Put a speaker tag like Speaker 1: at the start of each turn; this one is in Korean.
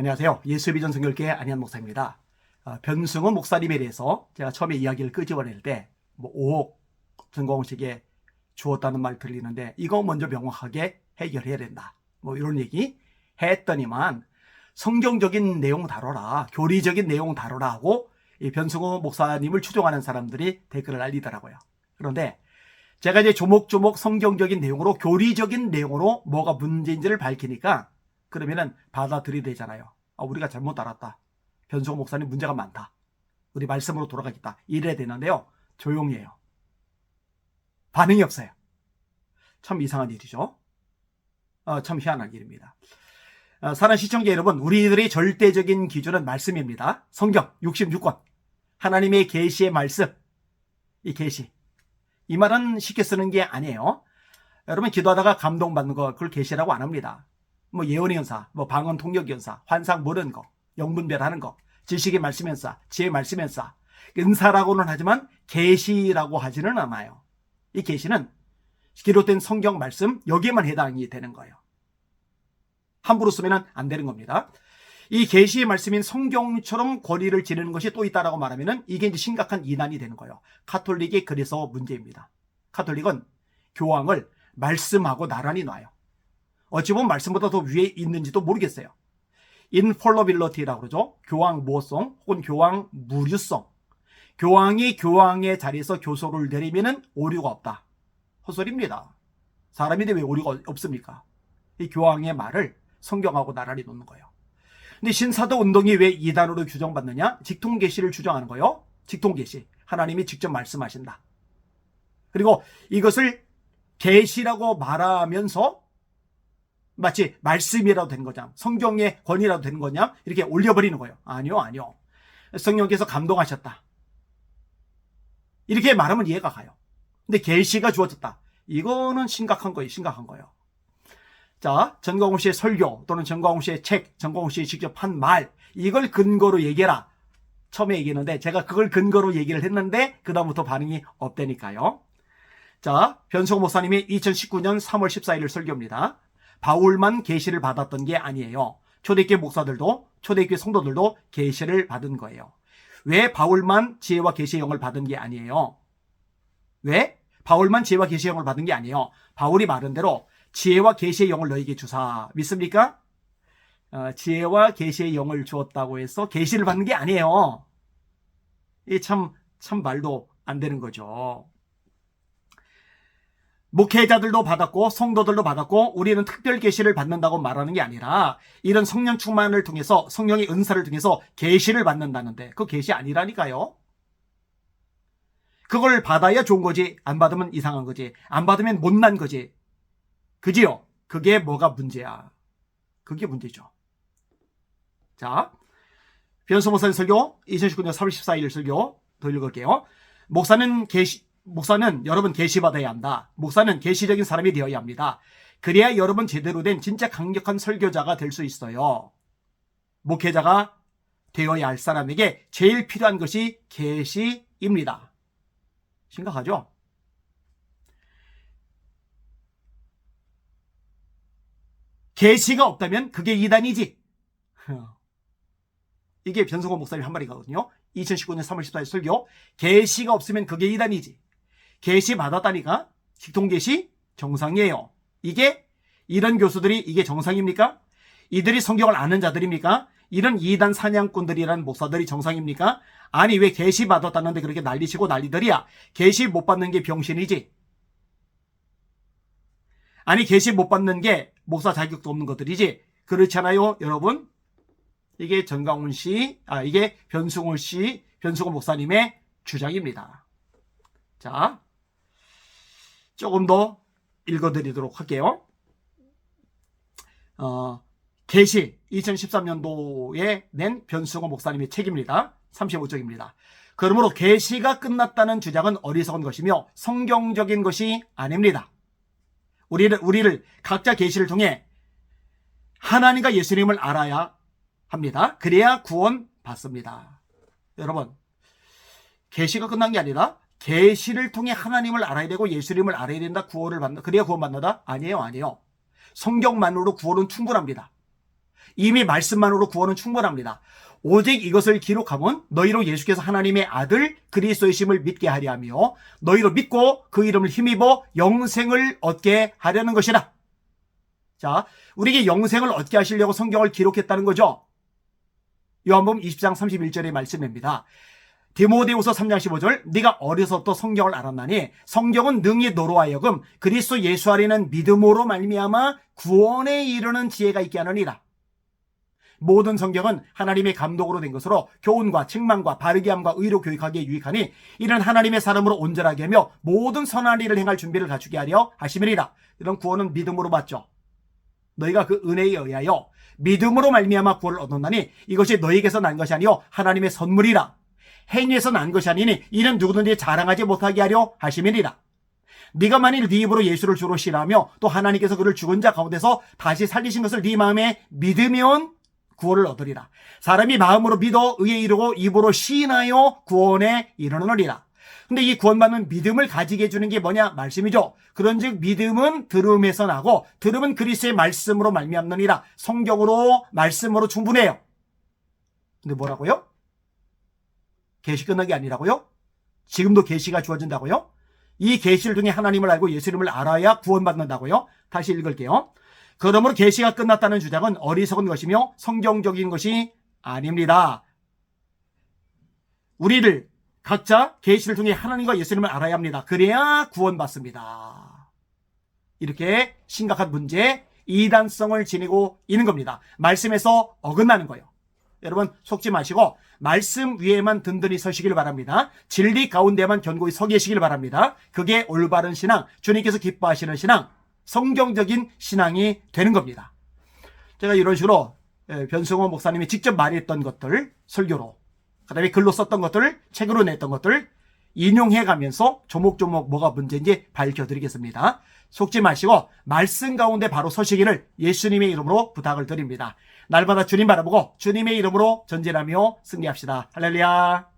Speaker 1: 안녕하세요. 예수비전 성결교회 안희한 목사입니다. 변승훈 목사님에 대해서 제가 처음에 이야기를 끄집어낼 때 5억 전광훈씨에게 주었다는 말 들리는데 이거 먼저 명확하게 해결해야 된다. 이런 얘기 했더니만 성경적인 내용 다뤄라, 교리적인 내용 다뤄라 하고 이 변승훈 목사님을 추종하는 사람들이 댓글을 날리더라고요. 그런데 제가 이제 조목조목 성경적인 내용으로, 교리적인 내용으로 뭐가 문제인지를 밝히니까 그러면은 받아들이되잖아요. 우리가 잘못 알았다. 변승훈 목사님 문제가 많다. 우리 말씀으로 돌아가겠다. 이래야 되는데요. 조용히 해요. 반응이 없어요. 참 이상한 일이죠. 참 희한한 일입니다. 사랑하는 시청자 여러분, 우리들의 절대적인 기준은 말씀입니다. 성경 66권. 하나님의 계시의 말씀. 이 계시. 이 말은 쉽게 쓰는 게 아니에요. 여러분 기도하다가 감동받는 거 그걸 계시라고 안 합니다. 예언의 연사, 방언 통역 연사, 환상 모르는 거, 영분별하는 거, 지식의 말씀 연사, 지혜의 말씀 연사, 은사라고는 하지만 계시라고 하지는 않아요. 이 계시는 기록된 성경 말씀 여기에만 해당이 되는 거예요. 함부로 쓰면 안 되는 겁니다. 이 계시의 말씀인 성경처럼 권위를 지르는 것이 또 있다라고 말하면은 이게 이제 심각한 이난이 되는 거예요. 가톨릭이 그래서 문제입니다. 가톨릭은 교황을 말씀하고 나란히 놔요. 어찌 보면 말씀보다 더 위에 있는지도 모르겠어요. 인폴러빌러티라고 그러죠. 교황 모성 혹은 교황 무류성. 교황이 교황의 자리에서 교소를 내리면은 오류가 없다. 헛소리입니다. 사람인데 왜 오류가 없습니까? 이 교황의 말을 성경하고 나란히 놓는 거예요. 근데 신사도 운동이 왜 이단으로 규정받느냐? 직통계시를 주장하는 거예요. 직통계시. 하나님이 직접 말씀하신다. 그리고 이것을 계시라고 말하면서 마치 말씀이라도 되는 거냐, 성경의 권위라도 되는 거냐, 이렇게 올려버리는 거예요. 아니요. 성령께서 감동하셨다. 이렇게 말하면 이해가 가요. 근데 계시가 주어졌다. 이거는 심각한 거예요. 자, 전광훈 씨의 설교 또는 전광훈 씨의 책, 전광훈 씨의 직접 한 말, 이걸 근거로 얘기해라. 처음에 얘기했는데 제가 그걸 근거로 얘기를 했는데 그 다음부터 반응이 없다니까요. 자, 변승훈 목사님이 2019년 3월 14일 설교입니다. 바울만 계시를 받았던 게 아니에요. 초대교회 목사들도, 초대교회 성도들도 계시를 받은 거예요. 왜 바울만 지혜와 계시의 영을 받은 게 아니에요? 왜? 바울만 지혜와 계시의 영을 받은 게 아니에요. 바울이 말한 대로 지혜와 계시의 영을 너에게 주사. 믿습니까? 지혜와 계시의 영을 주었다고 해서 계시를 받는 게 아니에요. 이 참 말도 안 되는 거죠. 목회자들도 받았고 성도들도 받았고 우리는 특별 계시를 받는다고 말하는 게 아니라 이런 성령 충만을 통해서, 성령의 은사를 통해서 계시를 받는다는데 그 계시 아니라니까요. 그걸 받아야 좋은 거지, 안 받으면 이상한 거지, 안 받으면 못난 거지. 그지요? 그게 뭐가 문제야? 그게 문제죠. 자, 변승훈 목사님 설교 2019년 3월 14일 설교 더 읽을게요. 목사는 여러분 계시받아야 한다. 목사는 계시적인 사람이 되어야 합니다. 그래야 여러분 제대로 된 진짜 강력한 설교자가 될 수 있어요. 목회자가 되어야 할 사람에게 제일 필요한 것이 계시입니다. 심각하죠? 계시가 없다면 그게 이단이지. 이게 변승훈 목사님 한 말이거든요. 2019년 3월 14일 설교. 계시가 없으면 그게 이단이지. 계시 받았다니까? 직통계시 정상이에요. 이런 교수들이 이게 정상입니까? 이들이 성경을 아는 자들입니까? 이런 이단 사냥꾼들이라는 목사들이 정상입니까? 아니 왜 계시 받았다는데 그렇게 난리치고 난리들이야. 계시 못 받는 게 병신이지. 아니 계시 못 받는 게 목사 자격도 없는 것들이지. 그렇잖아요 여러분. 이게 전광훈 씨, 이게 변승훈 씨, 변승훈 목사님의 주장입니다. 자, 조금 더 읽어드리도록 할게요. 계시 2013년도에 낸 변승훈 목사님의 책입니다. 35쪽입니다. 그러므로 계시가 끝났다는 주장은 어리석은 것이며 성경적인 것이 아닙니다. 우리를 각자 계시를 통해 하나님과 예수님을 알아야 합니다. 그래야 구원 받습니다. 여러분, 계시가 끝난 게 아니라 계시를 통해 하나님을 알아야 되고 예수님을 알아야 된다. 구원을 받는다. 그래야 구원 받는다? 아니에요. 성경만으로 구원은 충분합니다. 이미 말씀만으로 구원은 충분합니다. 오직 이것을 기록하면 너희로 예수께서 하나님의 아들 그리스도이심을 믿게 하려 하며 너희로 믿고 그 이름을 힘입어 영생을 얻게 하려는 것이라. 자, 우리에게 영생을 얻게 하시려고 성경을 기록했다는 거죠. 요한복음 20장 31절의 말씀입니다. 디모데후서 3장 15절 네가 어려서부터 성경을 알았나니 성경은 능히 너로 하여금 그리스도 예수 안에는 믿음으로 말미암아 구원에 이르는 지혜가 있게 하느니라. 모든 성경은 하나님의 감독으로 된 것으로 교훈과 책망과 바르게 함과 의로 교육하기에 유익하니 이는 하나님의 사람으로 온전하게 하며 모든 선한 일을 행할 준비를 갖추게 하려 하심이니라. 이런 구원은 믿음으로 받죠. 너희가 그 은혜에 의하여 믿음으로 말미암아 구원을 얻었나니 이것이 너희에게서 난 것이 아니요 하나님의 선물이라. 행위에서 난 것이 아니니 이는 누구든지 자랑하지 못하게 하려 하심이니라. 네가 만일 네 입으로 예수를 주로 신하며 또 하나님께서 그를 죽은 자 가운데서 다시 살리신 것을 네 마음에 믿으면 구원을 얻으리라. 사람이 마음으로 믿어 의에 이르고 입으로 시인하여 구원에 이르느니라. 근데 이 구원받는 믿음을 가지게 해주는 게 뭐냐? 말씀이죠. 그런즉 믿음은 들음에서 나고 들음은 그리스도의 말씀으로 말미암느니라. 성경으로 말씀으로 충분해요. 근데 뭐라고요? 계시 끝난 게 아니라고요? 지금도 계시가 주어진다고요? 이 계시를 통해 하나님을 알고 예수님을 알아야 구원받는다고요? 다시 읽을게요. 그러므로 계시가 끝났다는 주장은 어리석은 것이며 성경적인 것이 아닙니다. 우리를 각자 계시를 통해 하나님과 예수님을 알아야 합니다. 그래야 구원받습니다. 이렇게 심각한 문제, 이단성을 지니고 있는 겁니다. 말씀에서 어긋나는 거예요. 여러분 속지 마시고 말씀 위에만 든든히 서시길 바랍니다. 진리 가운데만 견고히 서 계시길 바랍니다. 그게 올바른 신앙, 주님께서 기뻐하시는 신앙, 성경적인 신앙이 되는 겁니다. 제가 이런 식으로 변승호 목사님이 직접 말했던 것들 설교로, 그 다음에 글로 썼던 것들을 책으로 냈던 것들 인용해 가면서 조목조목 뭐가 문제인지 밝혀드리겠습니다. 속지 마시고 말씀 가운데 바로 서시기를 예수님의 이름으로 부탁을 드립니다. 날마다 주님 바라보고 주님의 이름으로 전진하며 승리합시다. 할렐루야.